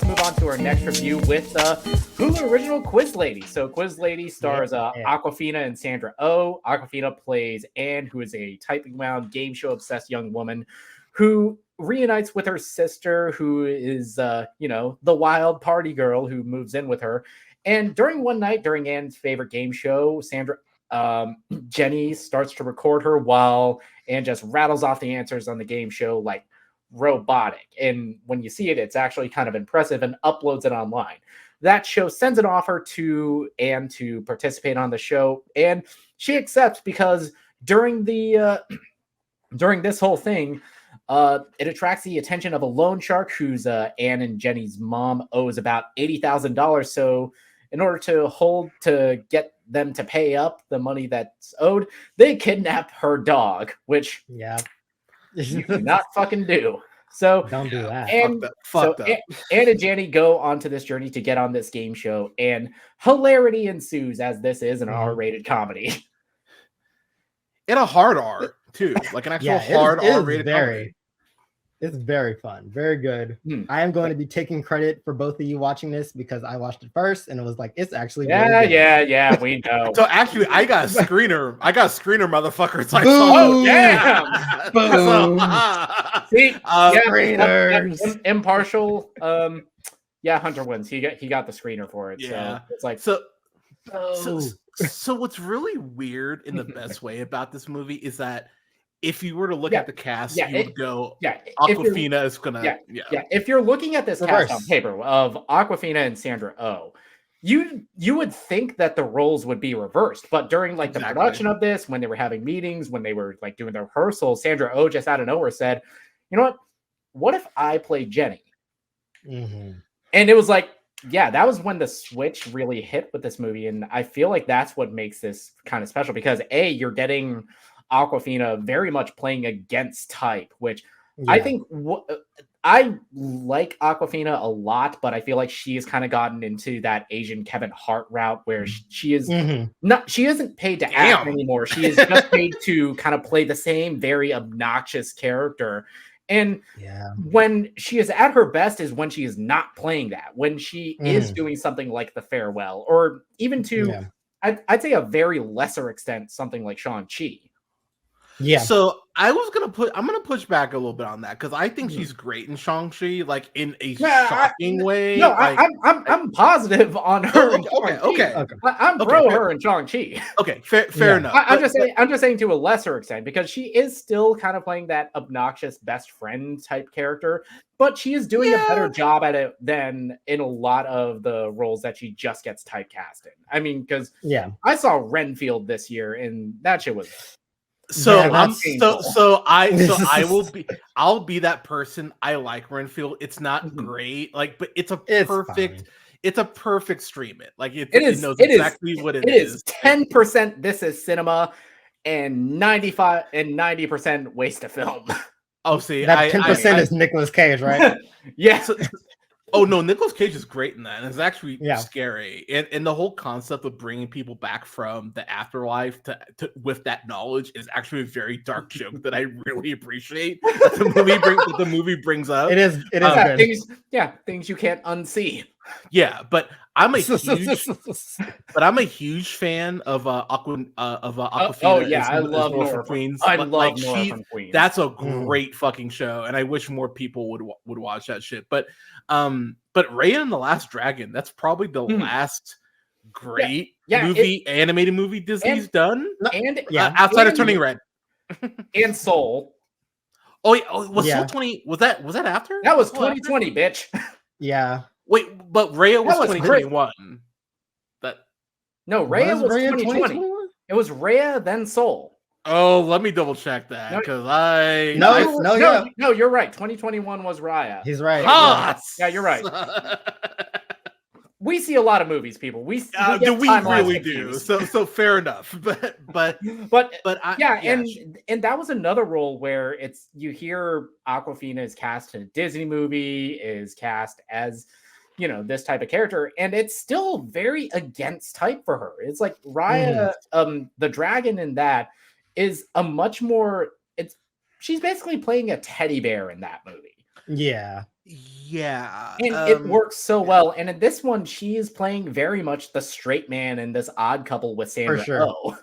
Move on to our next review with Hulu original Quiz Lady. So Quiz Lady stars Awkwafina and Sandra Oh. Awkwafina plays Anne, who is a typing wound, game show obsessed young woman who reunites with her sister, who is the wild party girl who moves in with her. And during one night, during Anne's favorite game show, Jenny starts to record her while Anne just rattles off the answers on the game show like robotic. And when you see it, it's actually kind of impressive, and uploads it online. That show sends an offer to Anne to participate on the show, and she accepts because during this whole thing, it attracts the attention of a loan shark who's Anne and Jenny's mom owes about $80,000. So in order to get them to pay up the money that's owed, they kidnap her dog, which you cannot fucking do. So don't do that. And Anne and Jenny go onto this journey to get on this game show, and hilarity ensues, as this is an R-rated comedy. And a hard R too, like an actual hard R-rated comedy. It's very fun, very good. I am going to be taking credit for both of you watching this because I watched it first, and it was like it's actually really good. Yeah, we know. So actually, I got a screener, motherfucker. It's like, boom, damn, boom. See, screeners, impartial. Hunter wins. He got the screener for it. Yeah, so it's like so what's really weird in the best way about this movie is that if you were to look at the cast, you would go, Awkwafina is gonna, If you're looking at this cast on paper of Awkwafina and Sandra Oh, you would think that the roles would be reversed, but during the production of this, when they were having meetings, when they were doing the rehearsals, Sandra Oh just out of nowhere said, "You know what if I play Jenny?" Mm-hmm. And it was like, that was when the switch really hit with this movie, and I feel like that's what makes this kind of special because you're getting Awkwafina very much playing against type, which I think I like Awkwafina a lot, but I feel like she has kind of gotten into that Asian Kevin Hart route where she is she isn't paid to act anymore. She is just paid to kind of play the same very obnoxious character. And when she is at her best is when she is not playing that, when she is doing something like The Farewell, or even to I'd say a very lesser extent, something like Shang-Chi. Yeah. So I'm gonna push back a little bit on that because I think she's great in Shang-Chi, like in a shocking way. No, like, I'm positive on her. Okay. I'm pro her in Shang-Chi. Okay, fair enough. I'm just saying to a lesser extent because she is still kind of playing that obnoxious best friend type character, but she is doing a better job at it than in a lot of the roles that she just gets typecast in. I mean, because I saw Renfield this year, and that shit was. I'll be that person. I like Renfield. It's not great, but it's a perfect stream it. Like it knows exactly what it is. 10% this is cinema and 90% waste of film. Oh, see, that 10% is Nicolas Cage, right? Yes. Oh no, Nicolas Cage is great in that, and it's actually scary. And the whole concept of bringing people back from the afterlife to with that knowledge is actually a very dark joke that I really appreciate. That the movie brings up. It is good. Things you can't unsee. Yeah, but I'm a huge fan of Awkwafina. I love Nora from Queens. I love Nora from Queens. That's a great fucking show, and I wish more people would watch that shit. But Raya and the Last Dragon, that's probably the last great animated movie Disney's done. Outside of Turning Red and Soul. Was Soul 20? Was that after? That was 2020, bitch. Yeah. Wait, but Raya was 2021. Raya was 2020. It was Raya then Soul. Oh, let me double check that because No, you're right. 2021 was Raya. He's right. Yeah, you're right. We see a lot of movies, people. We really do. So fair enough. But and that was another role where you hear Awkwafina is cast in a Disney movie, is cast as this type of character, and it's still very against type for her. It's like Raya, the dragon in that is a much more. She's basically playing a teddy bear in that movie. Yeah. And it works so well. And in this one, she is playing very much the straight man in this odd couple with Sandra Oh.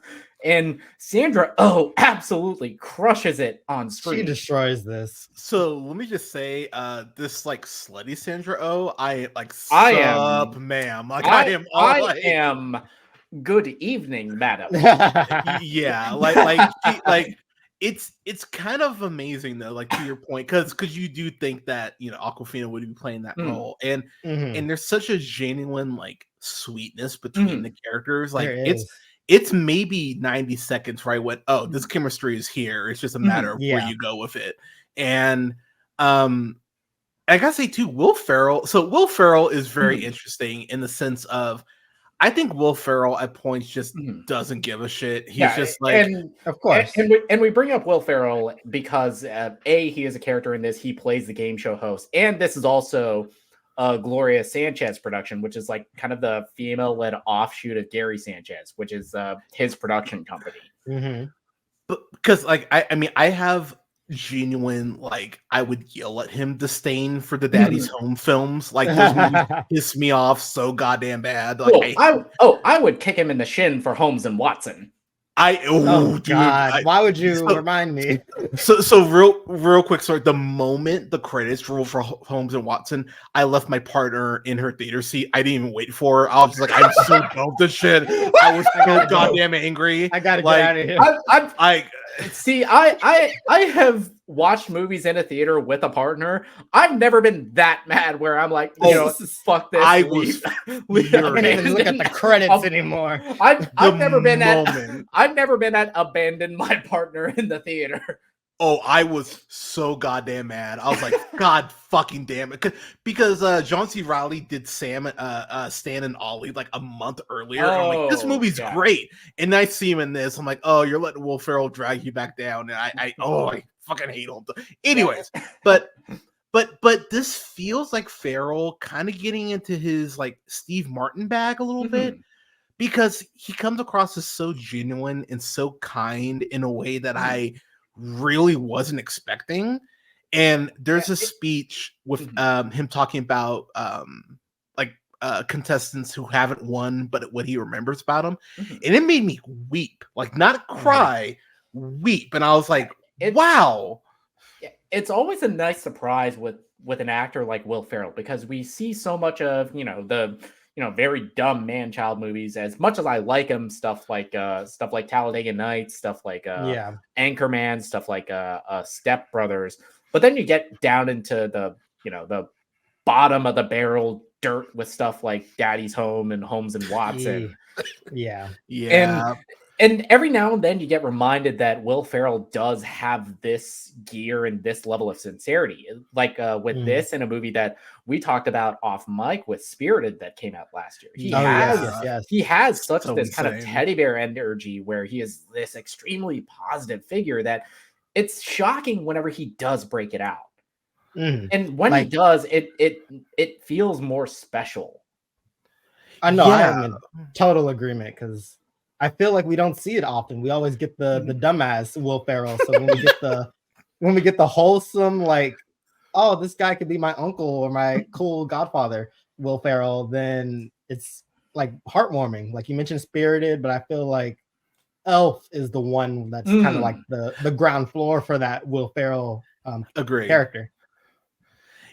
And Sandra Oh absolutely crushes it on screen. She destroys this. So let me just say, this like slutty Sandra Oh, I am, ma'am. Like I am. Good evening, madam. Yeah, it's kind of amazing though, like to your point, because you do think that Awkwafina would be playing that role, and there's such a genuine like sweetness between the characters. Like it's maybe 90 seconds where I went, oh, this chemistry is here. It's just a matter of where you go with it. And I gotta say too, Will Ferrell. So Will Ferrell is very interesting in the sense of, I think Will Ferrell at points just doesn't give a shit. He's just like, and of course, and we bring up Will Ferrell because he is a character in this. He plays the game show host, and this is also a Gloria Sanchez production, which is like kind of the female-led offshoot of Gary Sanchez, which is his production company. But because like I have genuine, like, I would yell at him disdain for the Daddy's Home films. Like those movies piss me off so goddamn bad. Like I would kick him in the shin for Holmes and Watson. Dude, God, why would you remind me? So real quick, sorry. The moment the credits roll for Holmes and Watson, I left my partner in her theater seat. I didn't even wait for her. I was just like, I'm so done with this shit. I was so goddamn angry. I gotta get out of here. I have watched movies in a theater with a partner. I've never been that mad where I'm like, fuck this. I was I can't even look at the credits anymore. I've never been at abandon my partner in the theater. Oh, I was so goddamn mad. I was like, God fucking damn it. Because John C. Reilly did Stan and Ollie like a month earlier. I'm like, this movie's great. And I see him in this. I'm like, oh, you're letting Will Ferrell drag you back down. And I fucking hate him. Anyways, but this feels like Ferrell kind of getting into his like Steve Martin bag a little bit. Because he comes across as so genuine and so kind in a way that I really wasn't expecting. And there's a speech with him talking about contestants who haven't won, but what he remembers about them, and it made me weep, like not cry, weep. And I was like, wow. It's always a nice surprise with an actor like Will Ferrell, because we see so much of the very dumb man-child movies. As much as I like him, stuff like Talladega Nights, stuff like Anchorman, stuff like Step Brothers. But then you get down into the bottom of the barrel dirt with stuff like Daddy's Home and Holmes and Watson. Yeah. And every now and then you get reminded that Will Ferrell does have this gear and this level of sincerity. Like with this in a movie that we talked about off mic with Spirited that came out last year. He has such this kind of teddy bear energy where he is this extremely positive figure that it's shocking whenever he does break it out. And when he does, it feels more special. I know, I am in total agreement, because I feel like we don't see it often. We always get the dumbass Will Ferrell. So when we get the wholesome, like, oh, this guy could be my uncle or my cool godfather, Will Ferrell, then it's like heartwarming. Like you mentioned Spirited, but I feel like Elf is the one that's kind of like the ground floor for that Will Ferrell character.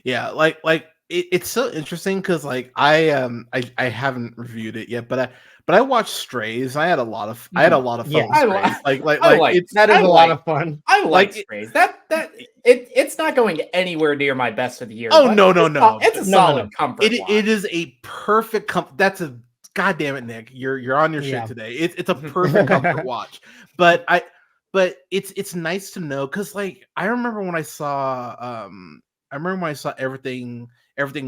Yeah, like it's so interesting because like I haven't reviewed it yet, but I watched Strays. I had a lot of fun. With Strays. That is a lot of fun. I like Strays. It's not going anywhere near my best of the year. Oh no! It's a solid comfort. It is a perfect comfort. That's a goddamn it, Nick. You're on your shit today. It's a perfect comfort watch. But it's nice to know, because like I remember when I saw Everything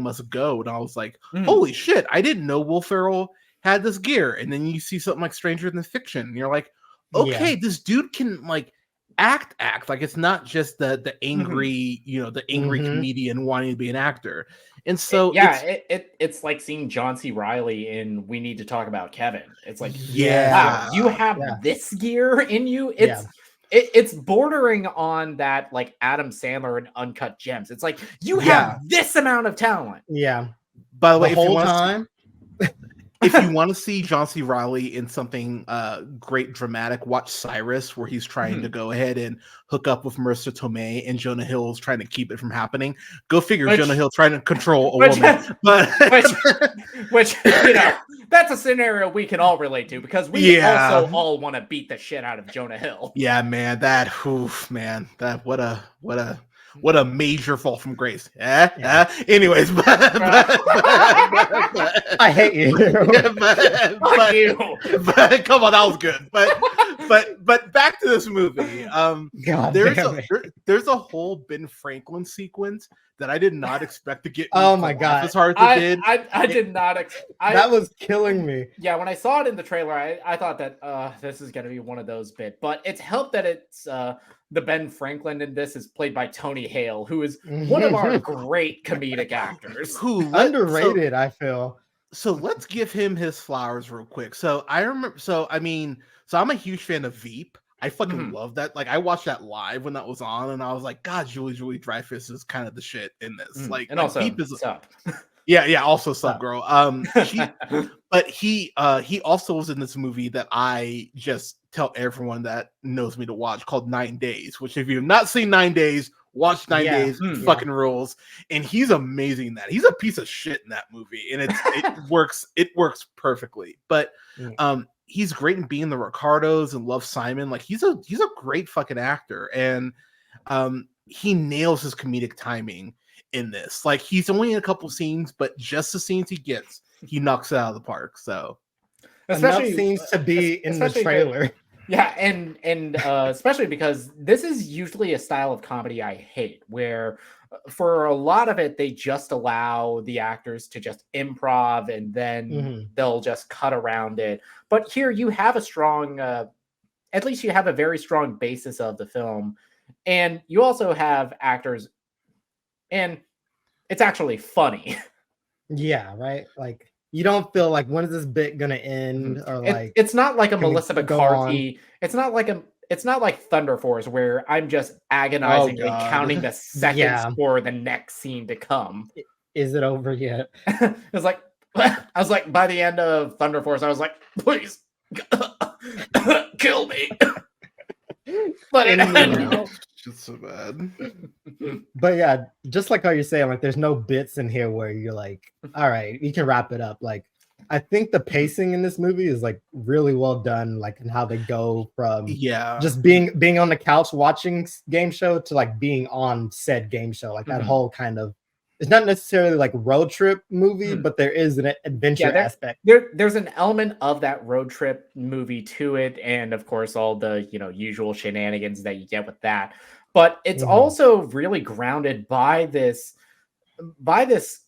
Must Go, and I was like, holy shit, I didn't know Will Ferrell had this gear. And then you see something like Stranger Than Fiction, and you're like, okay, this dude can like act. Like it's not just the angry, the angry comedian wanting to be an actor. And so it's like seeing John C. Reilly in We Need to Talk About Kevin. It's like, wow, you have this gear in you. It's bordering on that like Adam Sandler and Uncut Gems. It's like you have this amount of talent. Yeah. By the way, if you want to see John C. Reilly in something great dramatic, watch Cyrus, where he's trying to go ahead and hook up with Marissa Tomei, and Jonah Hill's trying to keep it from happening. Go figure, Jonah Hill trying to control a woman. Which that's a scenario we can all relate to, because we also all want to beat the shit out of Jonah Hill. Yeah, man, what a major fall from grace. Anyways, but I hate you. But come on, that was good. But back to this movie. There's a whole Ben Franklin sequence that I did not expect to get. Oh my god, as hard as it did. I did not. That was killing me. Yeah, when I saw it in the trailer, I thought that this is going to be one of those bit, but it's helped that it's the Ben Franklin in this is played by Tony Hale, who is one of our great comedic actors. Underrated, I feel. So let's give him his flowers real quick. So I remember. So I'm a huge fan of Veep. I fucking love that. Like I watched that live when that was on, and I was like, God, Julie Dreyfus is kind of the shit in this. Like, and also Veep is up. Yeah. Also, sup, girl. But he also was in this movie that I just tell everyone that knows me to watch, called 9 Days. Which, if you have not seen 9 Days, watch 9 Days. Fucking rules. And he's amazing in that. He's a piece of shit in that movie, and it works. It works perfectly. But he's great in Being the Ricardos and Love, Simon. Like he's a great fucking actor, and he nails his comedic timing in this. Like he's only in a couple scenes, but just the scenes he gets, he knocks it out of the park. So especially seems to be in the trailer. And especially because this is usually a style of comedy I hate, where for a lot of it they just allow the actors to just improv, and then they'll just cut around it. But here you have a strong, at least you have a very strong basis of the film, and you also have actors, and it's actually funny. Yeah, right. Like you don't feel like, when is this bit gonna end? Or like it's not like a Melissa McCarthy. It's not like Thunder Force, where I'm just agonizingly counting the seconds for the next scene to come. Is it over yet? It's like I was like, by the end of Thunder Force, I was like, please kill me. But it's just so bad. But yeah, just like how you're saying, like there's no bits in here where you're like, all right, you can wrap it up. Like I think the pacing in this movie is like really well done, like in how they go from just being on the couch watching game show to like being on said game show. Like that whole kind of, it's not necessarily like road trip movie, but there is an adventure aspect. There's an element of that road trip movie to it, and of course all the usual shenanigans that you get with that. But it's also really grounded by this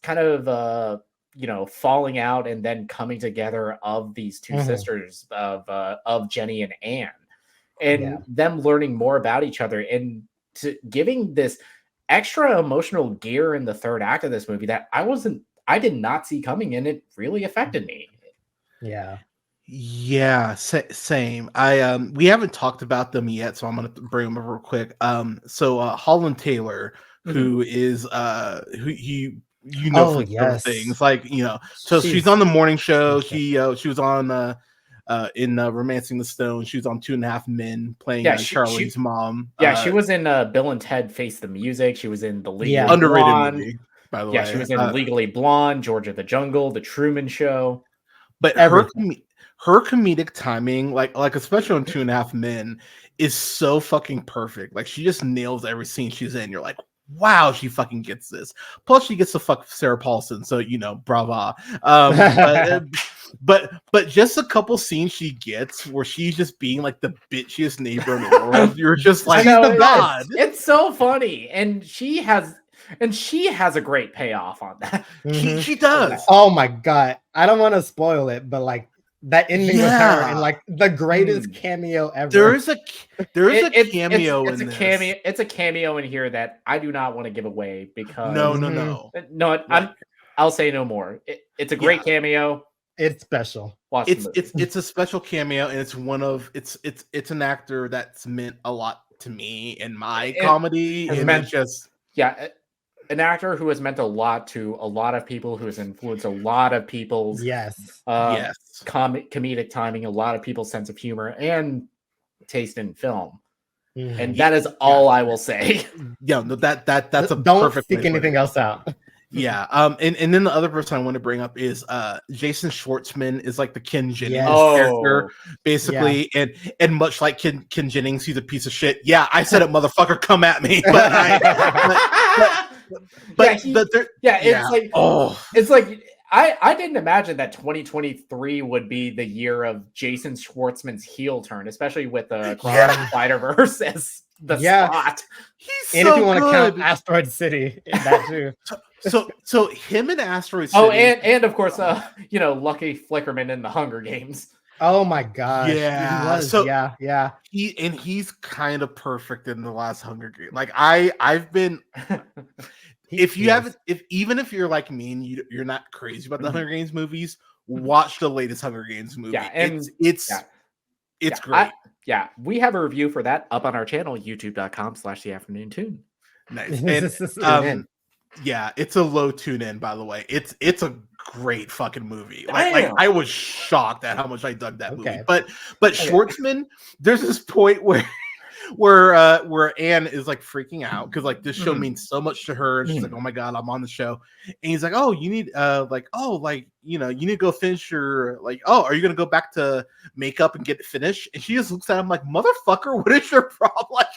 kind of falling out and then coming together of these two sisters of Jenny and Anne, and them learning more about each other, and giving this extra emotional gear in the third act of this movie that I did not see coming, and it really affected me. Same. We haven't talked about them yet, so I'm gonna bring them up real quick. So Holland Taylor, who is from things like so she's on the morning show. She was on in Romancing the Stone. She was on 2.5 Men playing Charlie's mom. She was in Bill and Ted Face the Music. She was in the Legally underrated Blonde movie, by the way. She was in Legally Blonde, George of the Jungle, The Truman Show. But her comedic timing, like especially on 2.5 Men, is so fucking perfect. Like she just nails every scene she's in. You're like, wow, she fucking gets this. Plus, she gets to fuck Sarah Paulson, so brava. But just a couple scenes she gets where she's just being like the bitchiest neighbor in the world. You're just like, God, it's so funny, and she has a great payoff on that. She does. Oh my god, I don't want to spoil it, but like that ending with her and like the greatest cameo ever. There's a cameo in this. It's a cameo in here that I do not want to give away because no. I'll say no more. It's a great cameo. It's special. It's a special cameo, and it's an actor that's meant a lot to me in my comedy. And an actor who has meant a lot to a lot of people, who has influenced a lot of people's comedic timing, a lot of people's sense of humor and taste in film. And that is all I will say. Yeah, no, that's a don't perfect stick anything else out. Yeah. And then the other person I want to bring up is Jason Schwartzman is like the Ken Jennings character, basically. Yeah. And much like Ken Jennings, he's a piece of shit. Yeah, I said it, motherfucker, come at me. It's like I didn't imagine that 2023 would be the year of Jason Schwartzman's heel turn, especially with the Spider-Verse as the spot. He's and so if you want to count Asteroid City, that too. So him and Asteroid City. Oh, and of course, Lucky Flickerman in the Hunger Games. Oh my gosh. Yeah. He was. So yeah. He's kind of perfect in the last Hunger Games. Like I've been. If you're like me and you're not crazy about the Hunger Games movies, watch the latest Hunger Games movie. Yeah, and it's great. We have a review for that up on our channel, youtube.com/theafternoon-tune. Nice. And it's a low tune in, by the way. It's a great fucking movie. Like I was shocked at how much I dug that movie. But Schwartzman, there's this point where Anne is like freaking out because like this show means so much to her, and she's like, oh my god, I'm on the show. And he's like, oh, you need you need to go finish your are you gonna go back to makeup and get it finished? And she just looks at him like, motherfucker, what is your problem? Like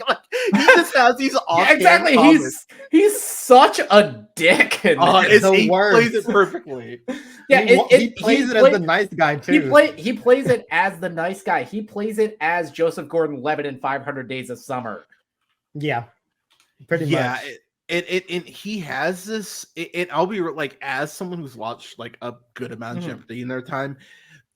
he just has these exactly comments. He's such a dick, and he plays it perfectly. Yeah, he plays it as the nice guy too. He plays it as the nice guy. He plays it as Joseph Gordon-Levitt in 500 Days of Summer. Yeah, pretty much. Yeah, and he has this. I'll be like, as someone who's watched like a good amount of Jeopardy in their time,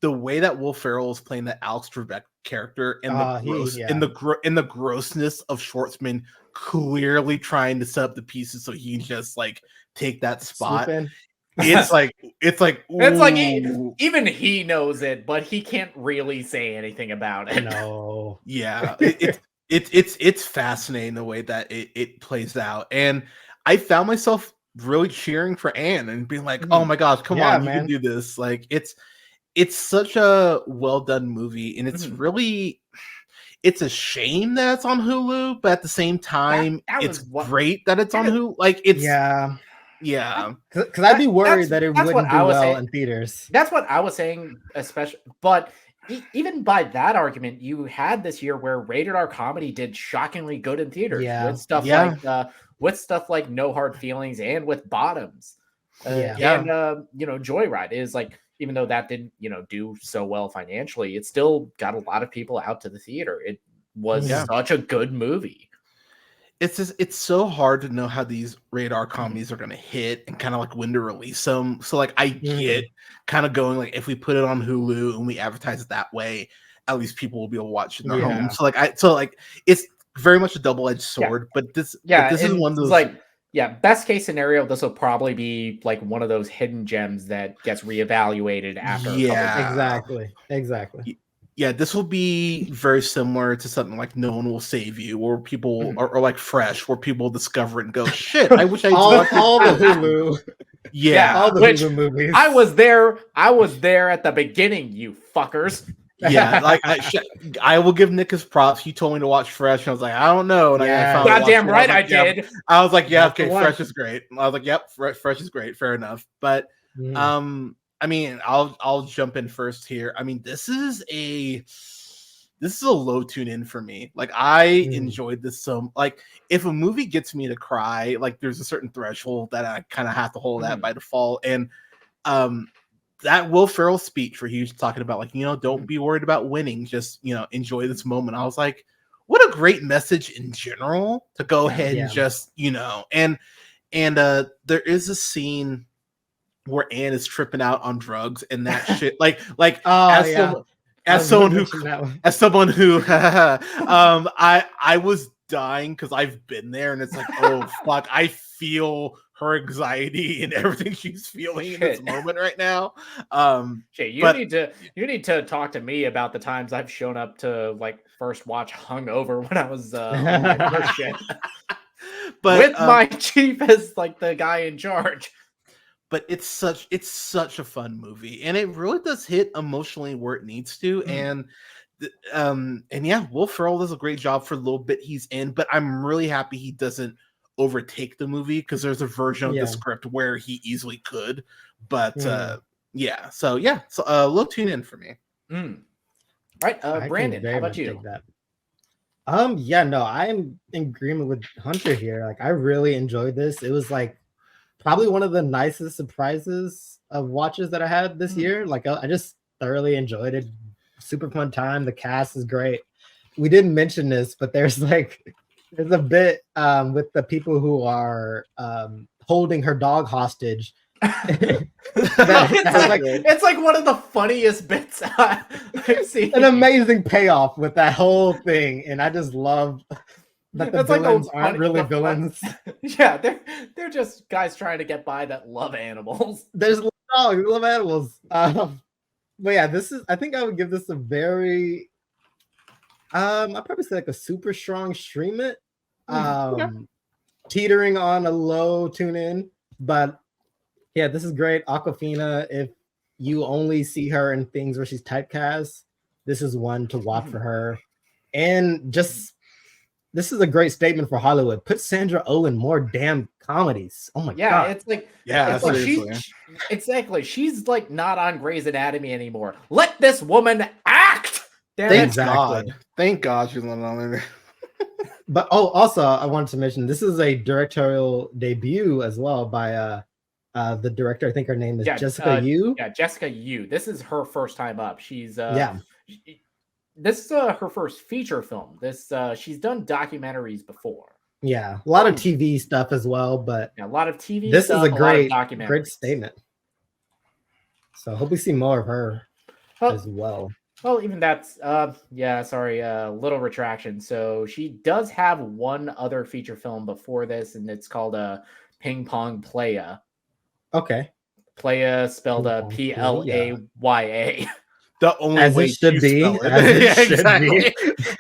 the way that Will Ferrell is playing the Alex Trebek character and the grossness of Schwartzman clearly trying to set up the pieces so he can just like take that spot. It's like even he knows it, but he can't really say anything about it. No. Yeah. It's fascinating the way that it plays out. And I found myself really cheering for Anne and being like, oh my gosh, come on, man. You can do this. Like it's such a well done movie, and it's really it's a shame that it's on Hulu, but at the same time, it's great that it's on Hulu. Like it's yeah, because I'd be worried that it wouldn't do well in theaters. That's what I was saying, especially. But even by that argument, you had this year where rated R comedy did shockingly good in theaters with stuff like No Hard Feelings and with Bottoms. And Joyride is like, even though that didn't do so well financially, it still got a lot of people out to the theater. It was such a good movie. It's so hard to know how these radar comedies are going to hit and kind of like when to release them. So like I get kind of going like, if we put it on Hulu and we advertise it that way, at least people will be able to watch it in their home. So like it's very much a double-edged sword. But this is one of those best case scenario, this will probably be like one of those hidden gems that gets reevaluated after. Exactly. Yeah, this will be very similar to something like No One Will Save You, or people or like Fresh, where people discover it and go, shit, I wish I all the Hulu. All the Hulu movies. I was there at the beginning, you fuckers. Yeah, like I will give Nick his props. He told me to watch Fresh, and I was like, I don't know. And I goddamn right I did. I was like, Fresh is great. I was like, yep, Fresh is great. Fair enough. But I mean, I'll jump in first here. I mean, this is a low tune in for me. Like I enjoyed this so like if a movie gets me to cry, like there's a certain threshold that I kind of have to hold at by default. And that Will Ferrell speech where he was talking about like, don't be worried about winning, just enjoy this moment. I was like, what a great message in general to go ahead and just and there is a scene where Anne is tripping out on drugs and that shit. As someone who I was dying because I've been there, and it's like, oh fuck, I feel her anxiety and everything she's feeling in this moment right now. You need to talk to me about the times I've shown up to like first watch hungover when I was on my first shift. But with my chief as like the guy in charge. But it's such a fun movie, and it really does hit emotionally where it needs to. And yeah, Will Ferrell does a great job for the little bit he's in, but I'm really happy he doesn't overtake the movie, because there's a version of the script where he easily could. But so low tune in for me. All right, Brandon, how about you? I'm in agreement with Hunter here. Like, I really enjoyed this. It was like probably one of the nicest surprises of watches that I had this year. Like, I just thoroughly enjoyed it. Super fun time. The cast is great. We didn't mention this, but there's a bit with the people who are holding her dog hostage. It's like one of the funniest bits I've seen. An amazing payoff with that whole thing, and I just love that the villains aren't really villains. Yeah, they're just guys trying to get by that love animals. There's dogs who love animals. But yeah, I think I would give this a very I'd probably say like a super strong stream it. Teetering on a low tune in, but yeah, this is great. Awkwafina, if you only see her in things where she's typecast, this is one to watch for her. And just, this is a great statement for Hollywood. Put Sandra Oh in more damn comedies. Oh my god. She's like not on Grey's Anatomy anymore. Let this woman act. Thank God she's not on there. But also I wanted to mention this is a directorial debut as well by the director. I think her name is Jessica Yu. Yeah, Jessica Yu. This is her first time up. She's this is her first feature film. She's done documentaries before. Yeah, a lot of TV stuff as well, but a lot of TV. This is a great statement. So I hope we see more of her as well. Well, even that's little retraction. So she does have one other feature film before this, and it's called Ping Pong Playa. Okay. Playa spelled Playa. The only way it should be. Exactly.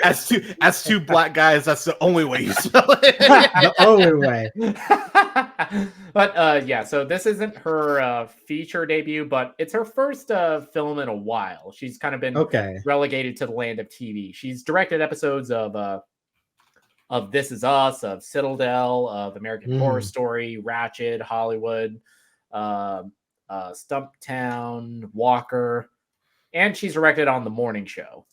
As two black guys, that's the only way you spell it. The only way. But so this isn't her feature debut, but it's her first film in a while. She's kind of been relegated to the land of TV. She's directed episodes of This Is Us, of Citadel, of American Horror Story, Ratched, Hollywood, Stumptown, Walker. And she's directed on The Morning Show.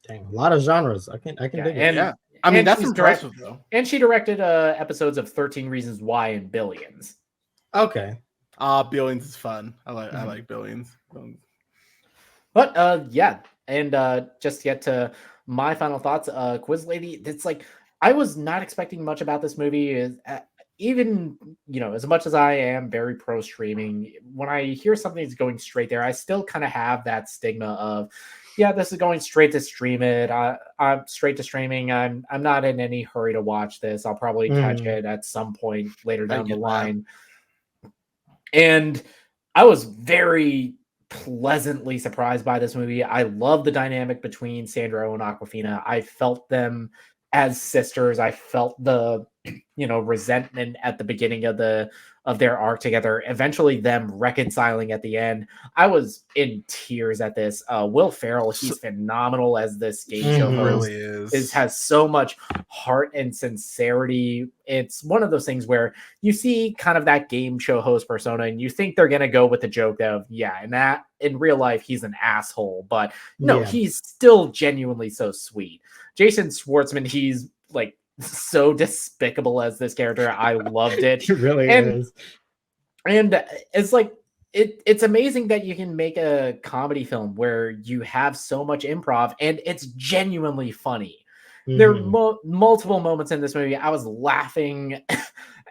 Dang, a lot of genres. I can dig it. Yeah. I mean, that's impressive, though. And she directed episodes of 13 Reasons Why and Billions. Okay. Billions is fun. I like Billions. But and just get to my final thoughts. Quiz Lady, it's like I was not expecting much about this movie. Even, as much as I am very pro streaming, when I hear something's going straight there, I still kind of have that stigma of, this is going straight to stream it. I'm straight to streaming. I'm not in any hurry to watch this. I'll probably catch it at some point later down the line. And I was very pleasantly surprised by this movie. I love the dynamic between Sandra Oh and Awkwafina. I felt them as sisters. I felt the resentment at the beginning of their arc together, eventually them reconciling at the end. I was in tears at this. Will Ferrell, he's phenomenal as this game show host. Really has so much heart and sincerity. It's one of those things where you see kind of that game show host persona and you think they're gonna go with the joke of and that in real life he's an asshole, but no, he's still genuinely so sweet. Jason Schwartzman, he's like so despicable as this character. I loved it. It really is. And it's like it's amazing that you can make a comedy film where you have so much improv and it's genuinely funny. There are multiple moments in this movie I was laughing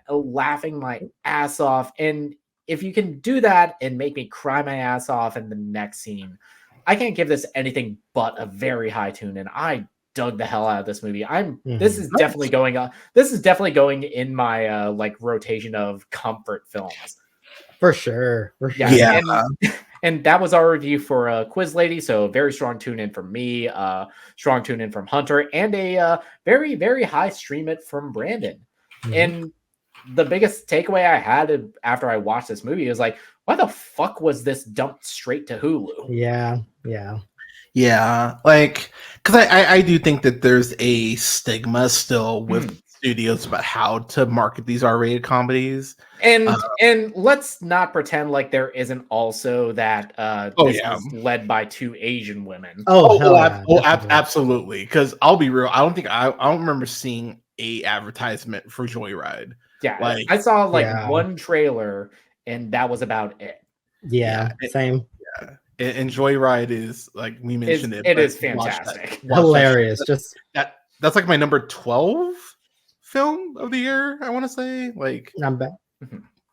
my ass off, and if you can do that and make me cry my ass off in the next scene, I can't give this anything but a very high tune. And I dug the hell out of this movie. This is definitely going on. This is definitely going in my like rotation of comfort films. For sure. Yeah. And that was our review for Quiz Lady. So very strong tune in from me, strong tune in from Hunter, and a very, very high stream it from Brandon. And the biggest takeaway I had after I watched this movie is like, why the fuck was this dumped straight to Hulu? Yeah, like, because I do think that there's a stigma still with studios about how to market these R-rated comedies, and let's not pretend like there isn't also that this is led by two Asian women. Absolutely. Because I'll be real, I don't remember seeing a advertisement for Joyride. Yeah, like, I saw like one trailer, and that was about it. Same. Yeah. And Joyride is, like we mentioned, it is fantastic, hilarious. Just that's like my number 12 film of the year. I want to say, like, I'm back.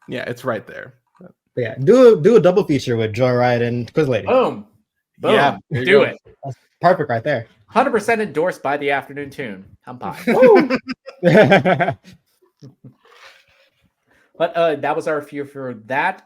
Yeah, it's right there. But yeah, do a double feature with Joyride and Quiz Lady. Boom. Yeah, do it. That's perfect right there. 100% endorsed by the Afternoon Tune. I'm pie. But that was our review for that.